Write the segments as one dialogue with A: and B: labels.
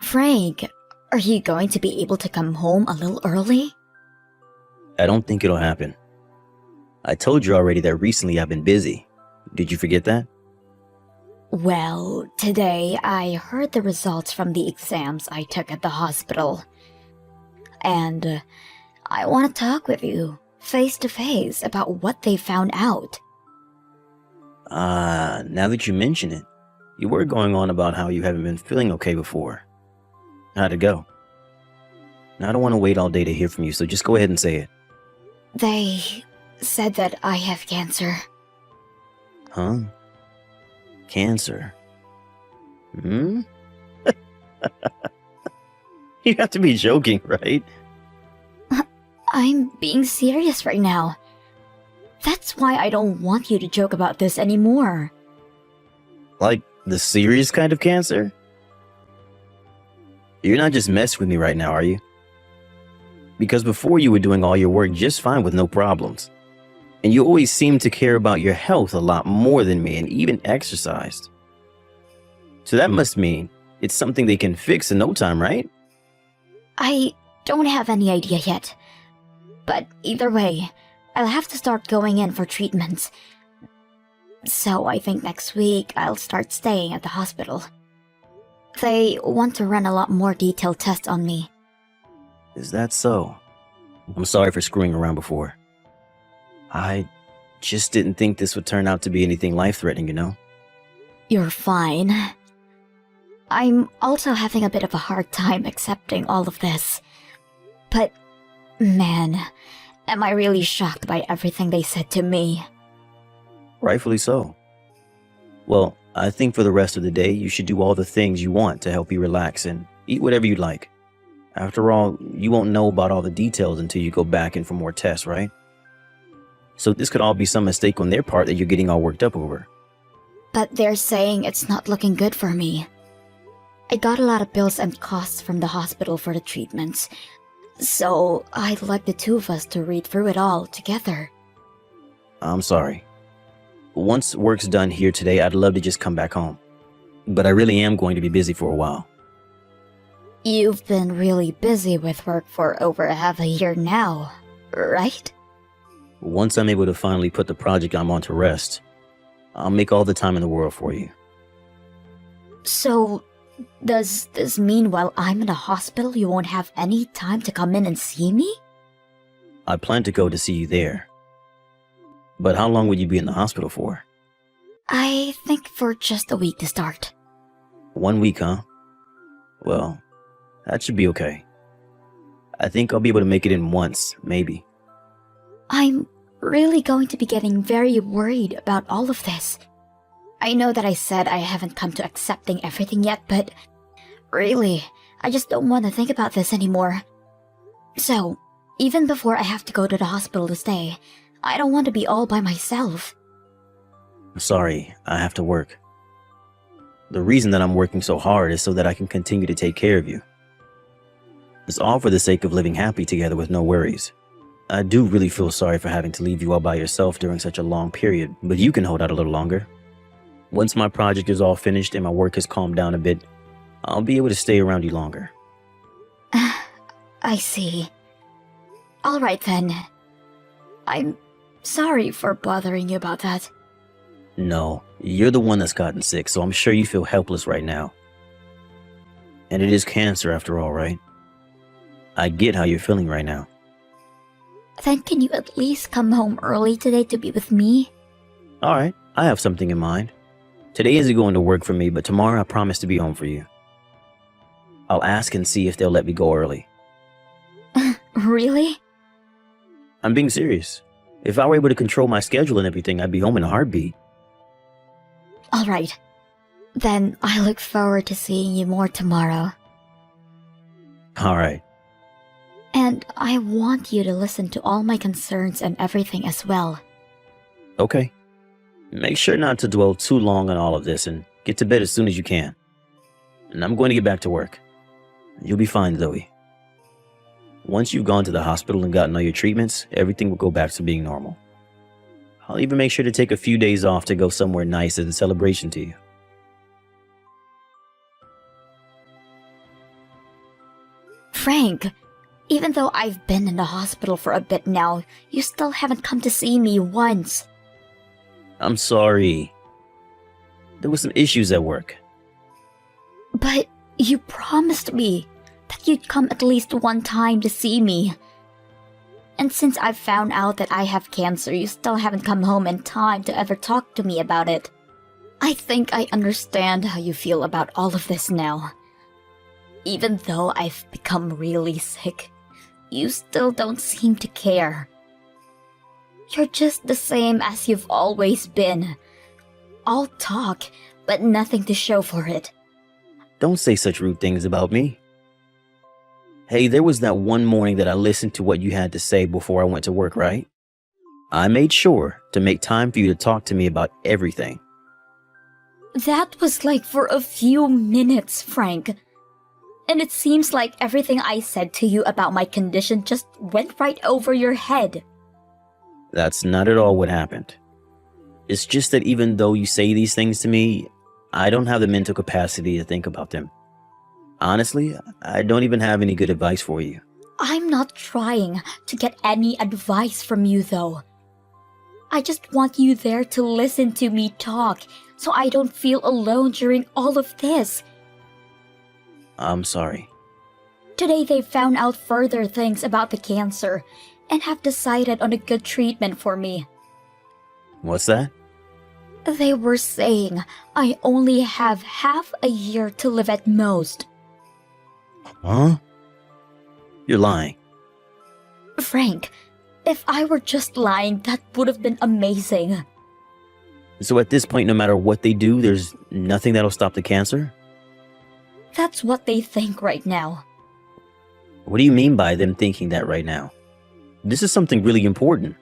A: Frank, are you going to be able to come home a little early?
B: I don't think it'll happen. I told you already that recently I've been busy. Did you forget that?
A: Well, today I heard the results from the exams I took at the hospital. And I want to talk with you, face to face, about what they found out.
B: Now that you mention it, you were going on about how you haven't been feeling okay before. How'd it go? Now, I don't want to wait all day to hear from you, so just go ahead and say it.
A: They said that I have cancer.
B: Huh? Cancer? Hmm? You have to be joking, right?
A: I'm being serious right now. That's why I don't want you to joke about this anymore.
B: Like the serious kind of cancer? You're not just messing with me right now, are you? Because before you were doing all your work just fine with no problems. And you always seemed to care about your health a lot more than me and even exercised. So that must mean it's something they can fix in no time, right?
A: I don't have any idea yet. But either way, I'll have to start going in for treatments. So I think next week I'll start staying at the hospital. They want to run a lot more detailed tests on me.
B: Is that so? I'm sorry for screwing around before. I just didn't think this would turn out to be anything life-threatening, you know?
A: You're fine. I'm also having a bit of a hard time accepting all of this. But, man, am I really shocked by everything they said to me.
B: Rightfully so. Well, I think for the rest of the day, you should do all the things you want to help you relax and eat whatever you'd like. After all, you won't know about all the details until you go back in for more tests, right? So this could all be some mistake on their part that you're getting all worked up over.
A: But they're saying it's not looking good for me. I got a lot of bills and costs from the hospital for the treatments. So I'd like the two of us to read through it all together.
B: I'm sorry. Once work's done here today, I'd love to just come back home. But I really am going to be busy for a while.
A: You've been really busy with work for over half a year now, right?
B: Once I'm able to finally put the project I'm on to rest, I'll make all the time in the world for you.
A: So, does this mean while I'm in the hospital you won't have any time to come in and see me?
B: I plan to go to see you there. But how long would you be in the hospital for?
A: I think for just a week to start.
B: 1 week, huh? Well, that should be okay. I think I'll be able to make it in once, maybe.
A: I'm really going to be getting very worried about all of this. I know that I said I haven't come to accepting everything yet, but really, I just don't want to think about this anymore. So, even before I have to go to the hospital to stay, I don't want to be all by myself.
B: Sorry, I have to work. The reason that I'm working so hard is so that I can continue to take care of you. It's all for the sake of living happy together with no worries. I do really feel sorry for having to leave you all by yourself during such a long period, but you can hold out a little longer. Once my project is all finished and my work has calmed down a bit, I'll be able to stay around you longer.
A: I see. Alright then. I'm sorry for bothering you about that.
B: No, you're the one that's gotten sick, so I'm sure you feel helpless right now. And it is cancer after all, right? I get how you're feeling right now.
A: Then can you at least come home early today to be with me?
B: Alright, I have something in mind. Today isn't going to work for me, but tomorrow I promise to be home for you. I'll ask and see if they'll let me go early.
A: Really?
B: I'm being serious. If I were able to control my schedule and everything, I'd be home in a heartbeat.
A: Alright. Then I look forward to seeing you more tomorrow.
B: Alright.
A: And I want you to listen to all my concerns and everything as well.
B: Okay. Make sure not to dwell too long on all of this and get to bed as soon as you can. And I'm going to get back to work. You'll be fine, Zoe. Once you've gone to the hospital and gotten all your treatments, everything will go back to being normal. I'll even make sure to take a few days off to go somewhere nice as a celebration to you.
A: Frank, even though I've been in the hospital for a bit now, you still haven't come to see me once.
B: I'm sorry. There were some issues at work.
A: But you promised me that you'd come at least one time to see me. And since I've found out that I have cancer, you still haven't come home in time to ever talk to me about it. I think I understand how you feel about all of this now. Even though I've become really sick, you still don't seem to care. You're just the same as you've always been. All talk, but nothing to show for it.
B: Don't say such rude things about me. Hey, there was that one morning that I listened to what you had to say before I went to work, right? I made sure to make time for you to talk to me about everything.
A: That was like for a few minutes, Frank. And it seems like everything I said to you about my condition just went right over your head.
B: That's not at all what happened. It's just that even though you say these things to me, I don't have the mental capacity to think about them. Honestly, I don't even have any good advice for you.
A: I'm not trying to get any advice from you, though. I just want you there to listen to me talk, so I don't feel alone during all of this.
B: I'm sorry.
A: Today they found out further things about the cancer and have decided on a good treatment for me.
B: What's that?
A: They were saying I only have half a year to live at most.
B: Huh? You're lying.
A: Frank, if I were just lying, that would have been amazing.
B: So at this point, no matter what they do, there's nothing that'll stop the cancer?
A: That's what they think right now.
B: What do you mean by them thinking that right now? This is something really important.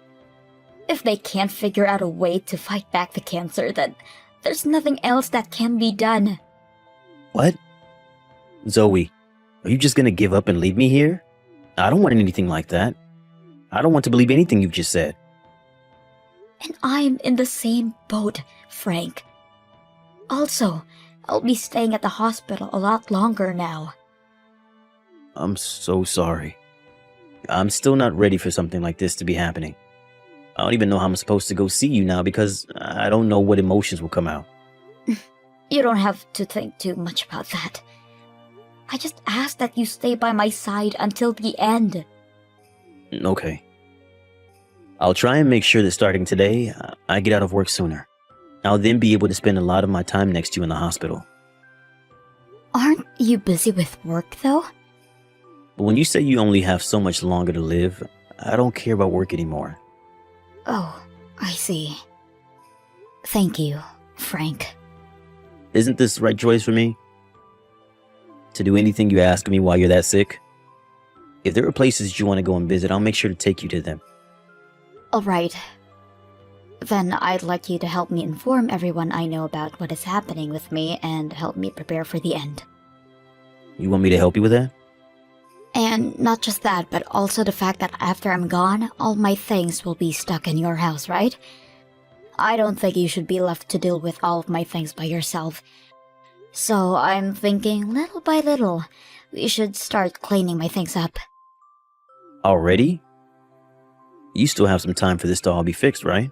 A: If they can't figure out a way to fight back the cancer, then there's nothing else that can be done.
B: What? Zoe, are you just gonna give up and leave me here? I don't want anything like that. I don't want to believe anything you've just said.
A: And I'm in the same boat, Frank. Also, I'll be staying at the hospital a lot longer now.
B: I'm so sorry. I'm still not ready for something like this to be happening. I don't even know how I'm supposed to go see you now because I don't know what emotions will come out.
A: You don't have to think too much about that. I just ask that you stay by my side until the end.
B: Okay. I'll try and make sure that starting today, I get out of work sooner. I'll then be able to spend a lot of my time next to you in the hospital.
A: Aren't you busy with work, though?
B: But when you say you only have so much longer to live, I don't care about work anymore.
A: Oh, I see. Thank you, Frank.
B: Isn't this the right choice for me? To do anything you ask me while you're that sick? If there are places you want to go and visit, I'll make sure to take you to them.
A: Alright. Then I'd like you to help me inform everyone I know about what is happening with me and help me prepare for the end.
B: You want me to help you with that?
A: And not just that, but also the fact that after I'm gone, all my things will be stuck in your house, right? I don't think you should be left to deal with all of my things by yourself. So I'm thinking little by little, we should start cleaning my things up.
B: Already? You still have some time for this to all be fixed, right?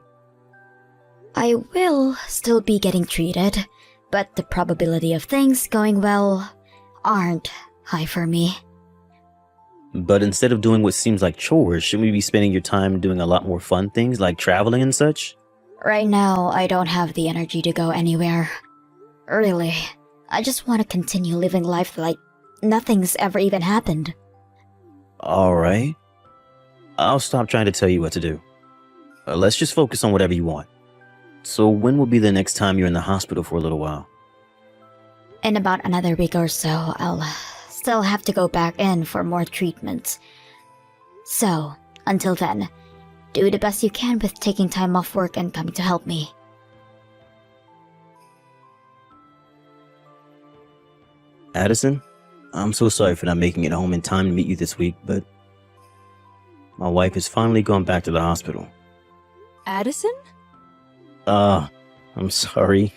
A: I will still be getting treated, but the probability of things going well aren't high for me.
B: But instead of doing what seems like chores, shouldn't we be spending your time doing a lot more fun things like traveling and such?
A: Right now, I don't have the energy to go anywhere. Really, I just want to continue living life like nothing's ever even happened.
B: Alright. I'll stop trying to tell you what to do. Let's just focus on whatever you want. So when will be the next time you're in the hospital for a little while?
A: In about another week or so, I'll still have to go back in for more treatments. So, until then, do the best you can with taking time off work and coming to help me.
B: Addison, I'm so sorry for not making it home in time to meet you this week, but my wife has finally gone back to the hospital.
C: Addison?
B: I'm sorry.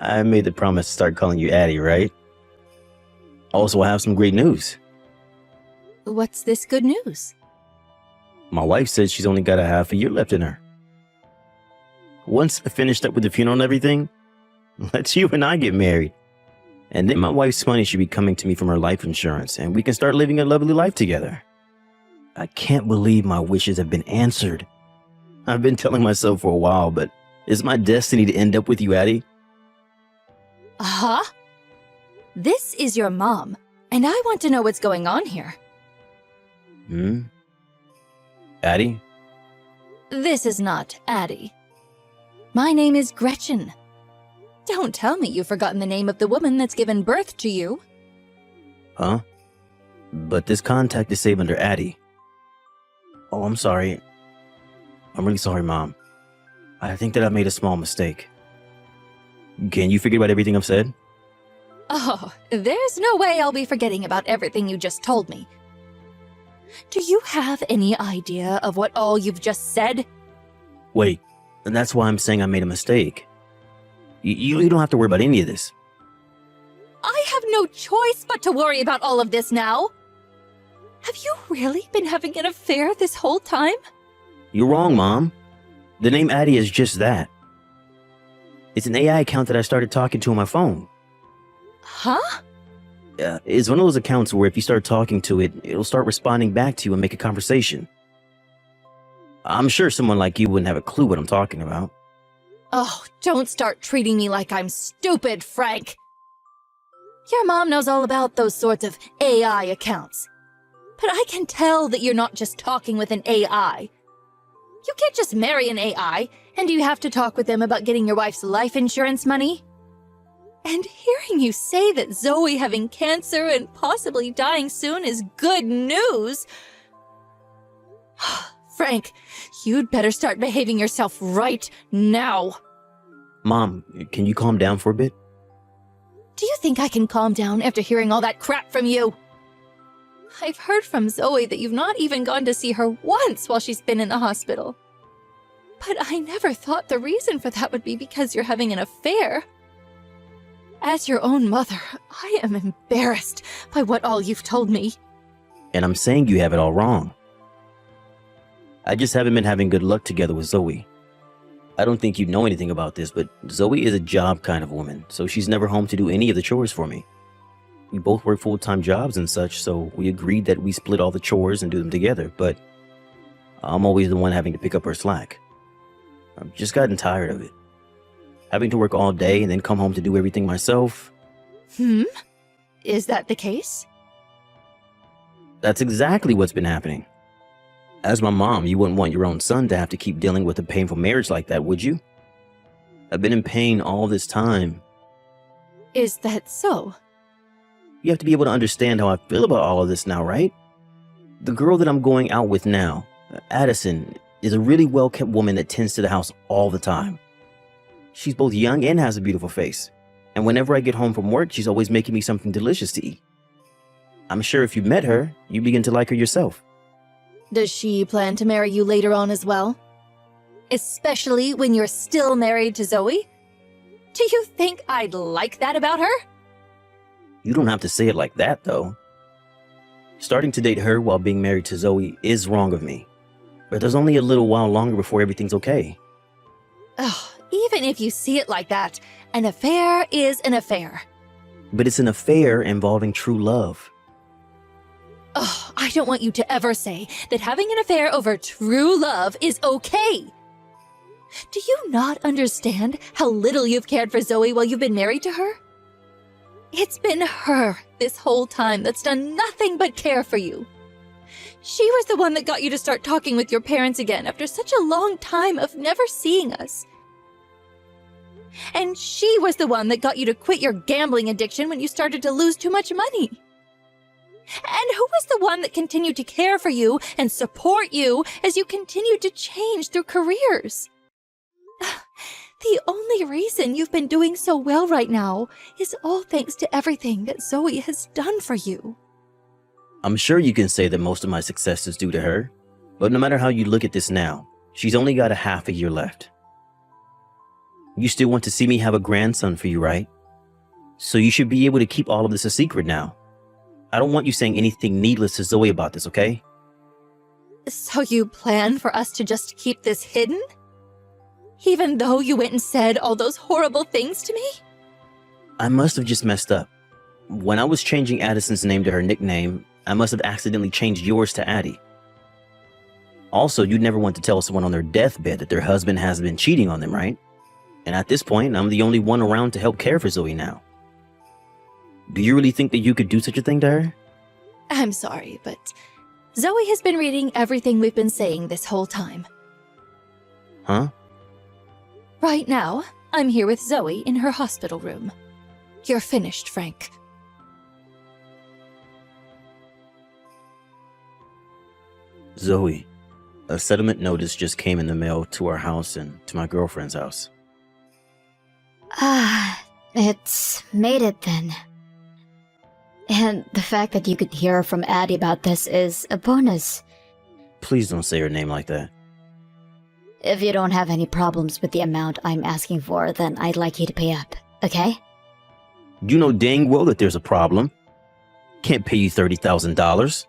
B: I made the promise to start calling you Addie, right? Also, I have some great news.
C: What's this good news?
B: My wife said she's only got a half a year left in her. Once I finished up with the funeral and everything, let's you and I get married. And then my wife's money should be coming to me from her life insurance, and we can start living a lovely life together. I can't believe my wishes have been answered. I've been telling myself for a while, but is my destiny to end up with you, Addie?
C: Huh? This is your mom, and I want to know what's going on here.
B: Addie?
C: This is not Addie. My name is Gretchen. Don't tell me you've forgotten the name of the woman that's given birth to you.
B: Huh? But this contact is saved under Addie. Oh, I'm sorry. I'm really sorry, Mom. I think that I made a small mistake. Can you forget about everything I've said?
C: Oh, there's no way I'll be forgetting about everything you just told me. Do you have any idea of what all you've just said?
B: Wait, and that's why I'm saying I made a mistake. You don't have to worry about any of this.
C: I have no choice but to worry about all of this now. Have you really been having an affair this whole time?
B: You're wrong, Mom. The name Addie is just that. It's an AI account that I started talking to on my phone.
C: Huh?
B: It's one of those accounts where if you start talking to it, it'll start responding back to you and make a conversation. I'm sure someone like you wouldn't have a clue what I'm talking about.
C: Oh, don't start treating me like I'm stupid, Frank. Your mom knows all about those sorts of AI accounts. But I can tell that you're not just talking with an AI. You can't just marry an AI, and you have to talk with them about getting your wife's life insurance money. And hearing you say that Zoe having cancer and possibly dying soon is good news. Frank, you'd better start behaving yourself right now.
B: Mom, can you calm down for a bit?
C: Do you think I can calm down after hearing all that crap from you? I've heard from Zoe that you've not even gone to see her once while she's been in the hospital. But I never thought the reason for that would be because you're having an affair. As your own mother, I am embarrassed by what all you've told me.
B: And I'm saying you have it all wrong. I just haven't been having good luck together with Zoe. I don't think you know anything about this, but Zoe is a job kind of woman, so she's never home to do any of the chores for me. We both work full-time jobs and such, so we agreed that we split all the chores and do them together, but I'm always the one having to pick up her slack. I've just gotten tired of it. Having to work all day and then come home to do everything myself.
C: Is that the case?
B: That's exactly what's been happening. As my mom, you wouldn't want your own son to have to keep dealing with a painful marriage like that, would you? I've been in pain all this time.
C: Is that so?
B: You have to be able to understand how I feel about all of this now, right? The girl that I'm going out with now, Addison, is a really well-kept woman that tends to the house all the time. She's both young and has a beautiful face. And whenever I get home from work, she's always making me something delicious to eat. I'm sure if you met her, you'd begin to like her yourself.
C: Does she plan to marry you later on as well? Especially when you're still married to Zoe? Do you think I'd like that about her?
B: You don't have to say it like that, though. Starting to date her while being married to Zoe is wrong of me. But there's only a little while longer before everything's okay.
C: Ugh, even if you see it like that, an affair is an affair.
B: But it's an affair involving true love.
C: Ugh, I don't want you to ever say that having an affair over true love is okay. Do you not understand how little you've cared for Zoe while you've been married to her? It's been her this whole time that's done nothing but care for you. She was the one that got you to start talking with your parents again after such a long time of never seeing us. And she was the one that got you to quit your gambling addiction when you started to lose too much money. And who was the one that continued to care for you and support you as you continued to change through careers? The only reason you've been doing so well right now is all thanks to everything that Zoe has done for you.
B: I'm sure you can say that most of my success is due to her, but no matter how you look at this now, she's only got a half a year left. You still want to see me have a grandson for you, right? So you should be able to keep all of this a secret now. I don't want you saying anything needless to Zoe about this, okay?
C: So you plan for us to just keep this hidden? Even though you went and said all those horrible things to me?
B: I must have just messed up. When I was changing Addison's name to her nickname, I must have accidentally changed yours to Addie. Also, you'd never want to tell someone on their deathbed that their husband has been cheating on them, right? And at this point, I'm the only one around to help care for Zoe now. Do you really think that you could do such a thing to her?
C: I'm sorry, but Zoe has been reading everything we've been saying this whole time.
B: Huh?
C: Right now, I'm here with Zoe in her hospital room. You're finished, Frank.
B: Zoe, a settlement notice just came in the mail to our house and to my girlfriend's house.
A: It's made it then. And the fact that you could hear from Addie about this is a bonus.
B: Please don't say her name like that.
A: If you don't have any problems with the amount I'm asking for, then I'd like you to pay up, okay?
B: You know dang well that there's a problem. Can't pay you $30,000.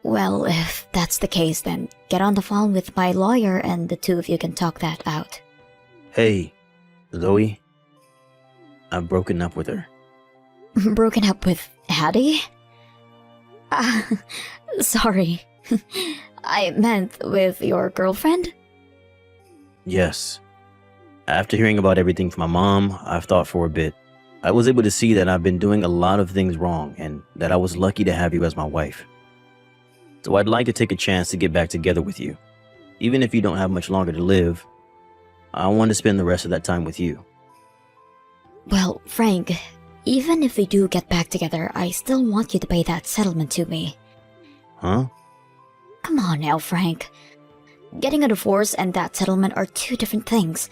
A: Well, if that's the case, then get on the phone with my lawyer and the two of you can talk that out.
B: Hey, Zoe, I've broken up with her.
A: Broken up with Addie? Sorry. I meant with your girlfriend?
B: Yes. After hearing about everything from my mom, I've thought for a bit. I was able to see that I've been doing a lot of things wrong and that I was lucky to have you as my wife. So I'd like to take a chance to get back together with you. Even if you don't have much longer to live, I want to spend the rest of that time with you.
A: Well, Frank, even if we do get back together, I still want you to pay that settlement to me.
B: Huh?
A: Come on now, Frank. Getting a divorce and that settlement are two different things.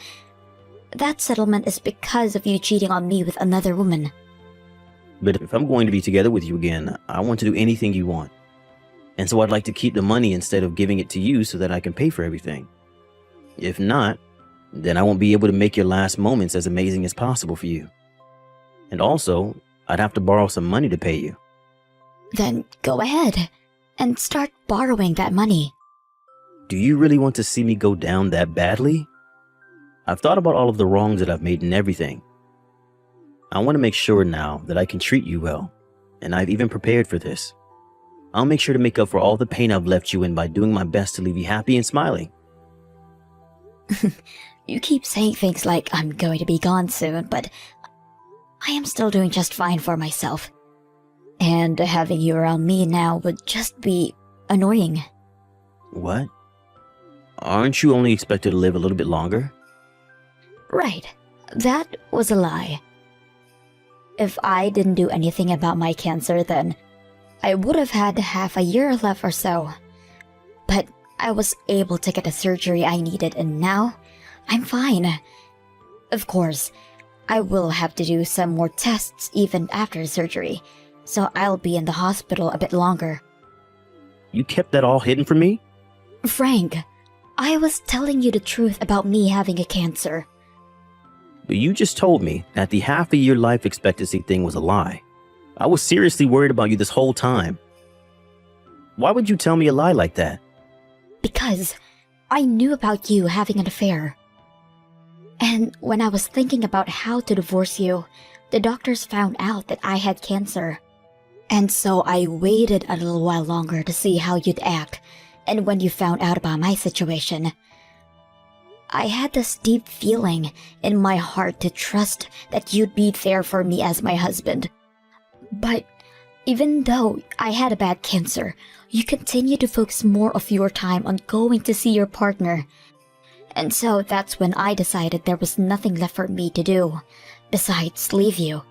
A: That settlement is because of you cheating on me with another woman.
B: But if I'm going to be together with you again, I want to do anything you want. And so I'd like to keep the money instead of giving it to you so that I can pay for everything. If not, then I won't be able to make your last moments as amazing as possible for you. And also, I'd have to borrow some money to pay you.
A: Then go ahead and start borrowing that money.
B: Do you really want to see me go down that badly? I've thought about all of the wrongs that I've made and everything. I want to make sure now that I can treat you well, and I've even prepared for this. I'll make sure to make up for all the pain I've left you in by doing my best to leave you happy and smiling.
A: You keep saying things like I'm going to be gone soon, but I am still doing just fine for myself. And having you around me now would just be annoying.
B: What? Aren't you only expected to live a little bit longer?
A: Right. That was a lie. If I didn't do anything about my cancer, then I would have had half a year left or so. But I was able to get the surgery I needed, and now I'm fine. Of course, I will have to do some more tests even after surgery, so I'll be in the hospital a bit longer.
B: You kept that all hidden from me?
A: Frank, I was telling you the truth about me having a cancer.
B: But you just told me that the half-a-year life expectancy thing was a lie. I was seriously worried about you this whole time. Why would you tell me a lie like that?
A: Because I knew about you having an affair. And when I was thinking about how to divorce you, the doctors found out that I had cancer. And so I waited a little while longer to see how you'd act. And when you found out about my situation, I had this deep feeling in my heart to trust that you'd be there for me as my husband. But even though I had a bad cancer, you continue to focus more of your time on going to see your partner. And so that's when I decided there was nothing left for me to do besides leave you.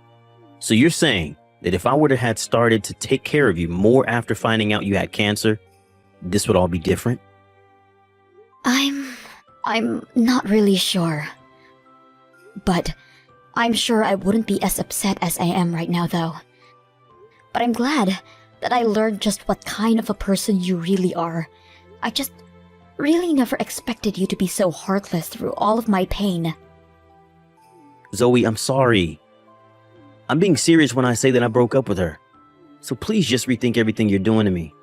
B: So you're saying that if I would have had started to take care of you more after finding out you had cancer, this would all be different?
A: I'm not really sure. But I'm sure I wouldn't be as upset as I am right now, though. But I'm glad that I learned just what kind of a person you really are. I just really never expected you to be so heartless through all of my pain.
B: Zoe, I'm sorry. I'm being serious when I say that I broke up with her. So please just rethink everything you're doing to me.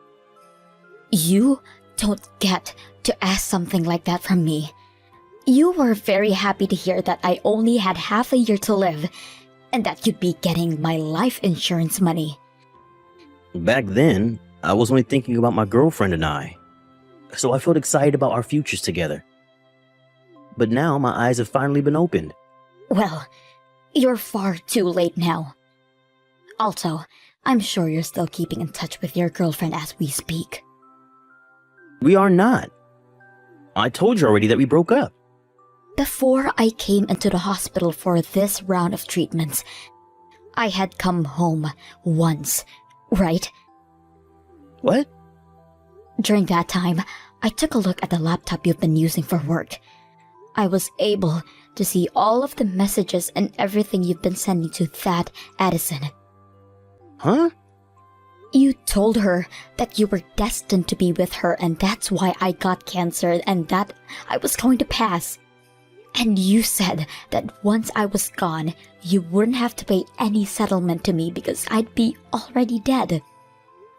A: You don't get to ask something like that from me. You were very happy to hear that I only had half a year to live and that you'd be getting my life insurance money.
B: Back then, I was only thinking about my girlfriend and I. So I felt excited about our futures together. But now my eyes have finally been opened.
A: Well, you're far too late now. Also, I'm sure you're still keeping in touch with your girlfriend as we speak.
B: We are not. I told you already that we broke up.
A: Before I came into the hospital for this round of treatments, I had come home once, right?
B: What?
A: During that time, I took a look at the laptop you've been using for work. I was able to see all of the messages and everything you've been sending to that Addison.
B: Huh?
A: You told her that you were destined to be with her and that's why I got cancer and that I was going to pass. And you said that once I was gone, you wouldn't have to pay any settlement to me because I'd be already dead.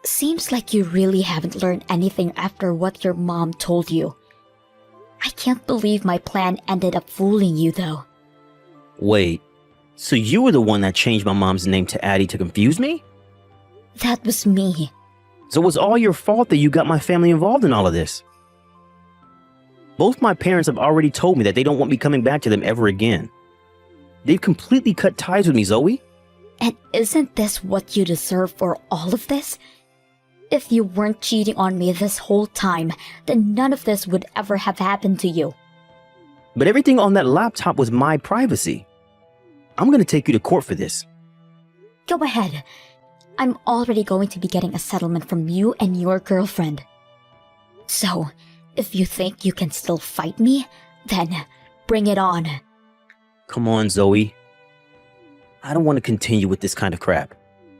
A: Seems like you really haven't learned anything after what your mom told you. I can't believe my plan ended up fooling you though.
B: Wait, so you were the one that changed my mom's name to Addie to confuse me?
A: That was me.
B: So it was all your fault that you got my family involved in all of this. Both my parents have already told me that they don't want me coming back to them ever again. They've completely cut ties with me, Zoe.
A: And isn't this what you deserve for all of this? If you weren't cheating on me this whole time, then none of this would ever have happened to you.
B: But everything on that laptop was my privacy. I'm gonna take you to court for this.
A: Go ahead. I'm already going to be getting a settlement from you and your girlfriend. So, if you think you can still fight me, then bring it on.
B: Come on, Zoe. I don't want to continue with this kind of crap.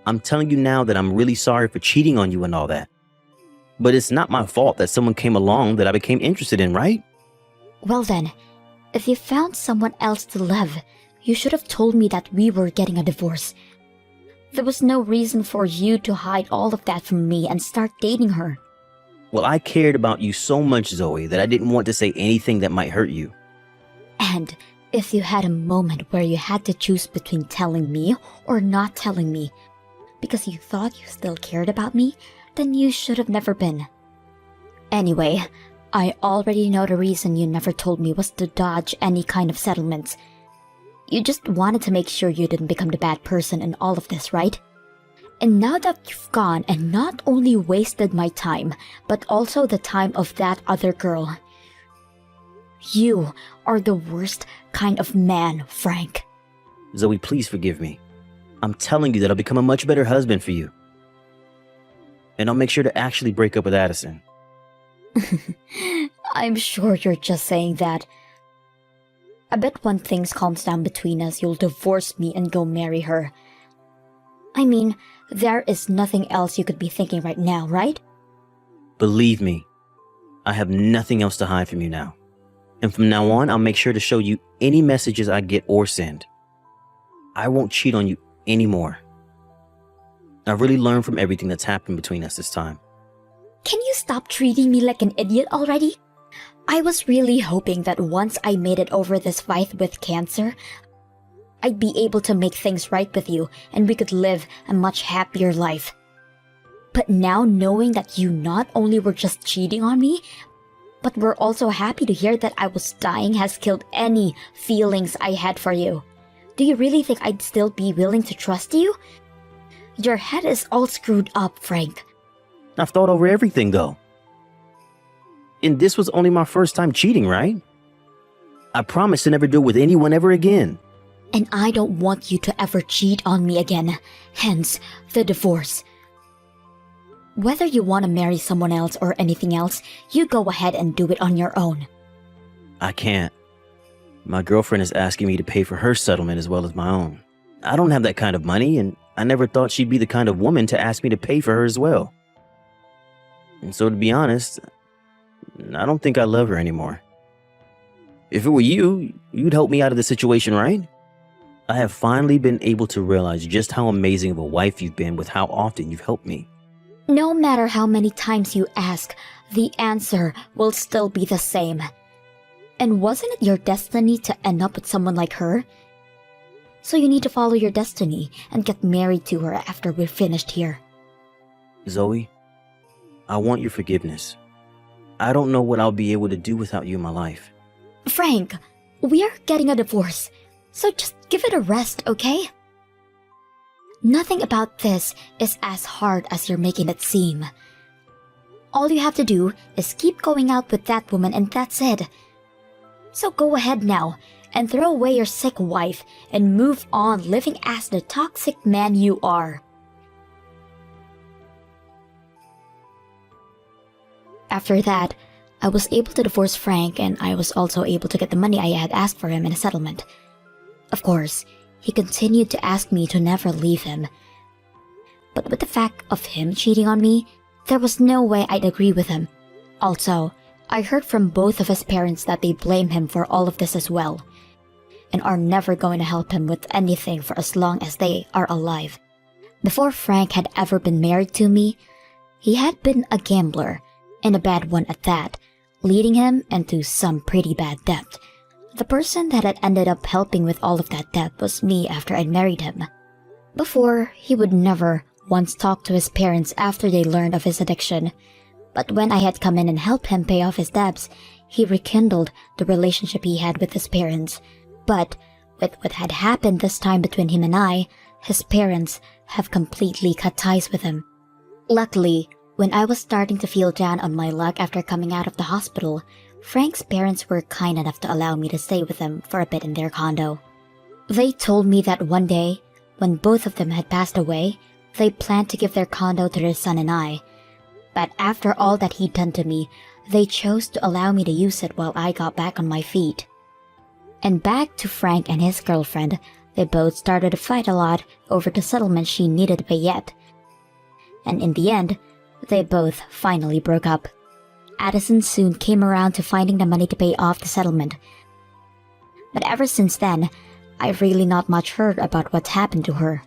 B: I'm telling you now that I'm really sorry for cheating on you and all that. But it's not my fault that someone came along that I became interested in, right?
A: Well then, if you found someone else to love, you should have told me that we were getting a divorce. There was no reason for you to hide all of that from me and start dating her.
B: Well, I cared about you so much, Zoe, that I didn't want to say anything that might hurt you.
A: And if you had a moment where you had to choose between telling me or not telling me, because you thought you still cared about me, then you should have never been. Anyway, I already know the reason you never told me was to dodge any kind of settlements. You just wanted to make sure you didn't become the bad person in all of this, right? And now that you've gone and not only wasted my time, but also the time of that other girl, you are the worst kind of man, Frank.
B: Zoe, please forgive me. I'm telling you that I'll become a much better husband for you. And I'll make sure to actually break up with Addison.
A: I'm sure you're just saying that. I bet when things calms down between us, you'll divorce me and go marry her. I mean, there is nothing else you could be thinking right now, right?
B: Believe me, I have nothing else to hide from you now. And from now on, I'll make sure to show you any messages I get or send. I won't cheat on you anymore. I've really learned from everything that's happened between us this time.
A: Can you stop treating me like an idiot already? I was really hoping that once I made it over this fight with cancer, I'd be able to make things right with you and we could live a much happier life. But now knowing that you not only were just cheating on me, but were also happy to hear that I was dying has killed any feelings I had for you. Do you really think I'd still be willing to trust you? Your head is all screwed up, Frank.
B: I've thought over everything, though. And this was only my first time cheating, right? I promise to never do it with anyone ever again.
A: And I don't want you to ever cheat on me again. Hence, the divorce. Whether you want to marry someone else or anything else, you go ahead and do it on your own.
B: I can't. My girlfriend is asking me to pay for her settlement as well as my own. I don't have that kind of money, and I never thought she'd be the kind of woman to ask me to pay for her as well. And so to be honest, I don't think I love her anymore. If it were you, you'd help me out of the situation, right? I have finally been able to realize just how amazing of a wife you've been with how often you've helped me.
A: No matter how many times you ask, the answer will still be the same. And wasn't it your destiny to end up with someone like her? So you need to follow your destiny and get married to her after we're finished here.
B: Zoe, I want your forgiveness. I don't know what I'll be able to do without you in my life.
A: Frank, we are getting a divorce, so just give it a rest, okay? Nothing about this is as hard as you're making it seem. All you have to do is keep going out with that woman and that's it. So go ahead now and throw away your sick wife and move on living as the toxic man you are. After that, I was able to divorce Frank and I was also able to get the money I had asked for him in a settlement. Of course, he continued to ask me to never leave him. But with the fact of him cheating on me, there was no way I'd agree with him. Also, I heard from both of his parents that they blame him for all of this as well, and are never going to help him with anything for as long as they are alive. Before Frank had ever been married to me, he had been a gambler, and a bad one at that, leading him into some pretty bad debt. The person that had ended up helping with all of that debt was me after I'd married him. Before, he would never once talk to his parents after they learned of his addiction, but when I had come in and helped him pay off his debts, he rekindled the relationship he had with his parents. But with what had happened this time between him and I, his parents have completely cut ties with him. Luckily, when I was starting to feel down on my luck after coming out of the hospital, Frank's parents were kind enough to allow me to stay with them for a bit in their condo. They told me that one day, when both of them had passed away, they planned to give their condo to their son and I. But after all that he'd done to me, they chose to allow me to use it while I got back on my feet. And back to Frank and his girlfriend, they both started to fight a lot over the settlement she needed to pay yet. And in the end, they both finally broke up. Addison soon came around to finding the money to pay off the settlement. But ever since then, I've really not much heard about what happened to her.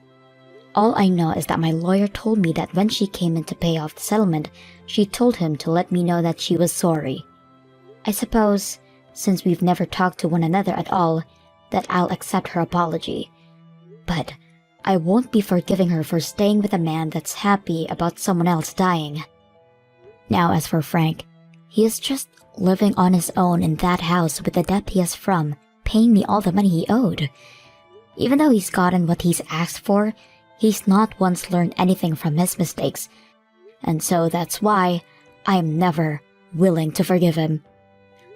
A: All I know is that my lawyer told me that when she came in to pay off the settlement, she told him to let me know that she was sorry. I suppose, since we've never talked to one another at all, that I'll accept her apology. But I won't be forgiving her for staying with a man that's happy about someone else dying. Now as for Frank, he is just living on his own in that house with the debt he has from paying me all the money he owed. Even though he's gotten what he's asked for, he's not once learned anything from his mistakes, and so that's why I'm never willing to forgive him.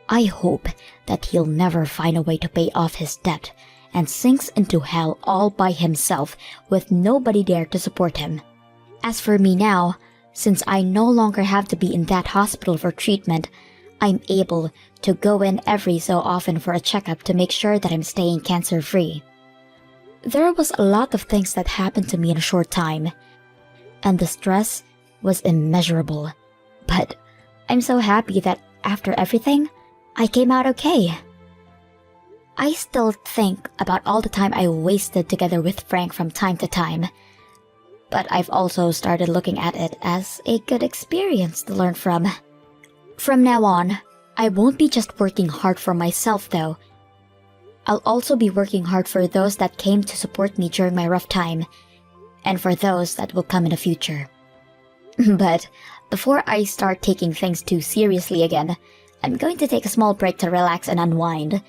A: I hope that he'll never find a way to pay off his debt and sinks into hell all by himself with nobody there to support him. As for me now, since I no longer have to be in that hospital for treatment, I'm able to go in every so often for a checkup to make sure that I'm staying cancer-free. There was a lot of things that happened to me in a short time, and the stress was immeasurable. But I'm so happy that after everything, I came out okay. I still think about all the time I wasted together with Frank from time to time, but I've also started looking at it as a good experience to learn from. From now on, I won't be just working hard for myself though. I'll also be working hard for those that came to support me during my rough time, and for those that will come in the future. But before I start taking things too seriously again, I'm going to take a small break to relax and unwind.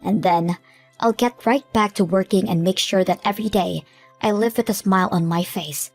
A: And then, I'll get right back to working and make sure that every day I live with a smile on my face.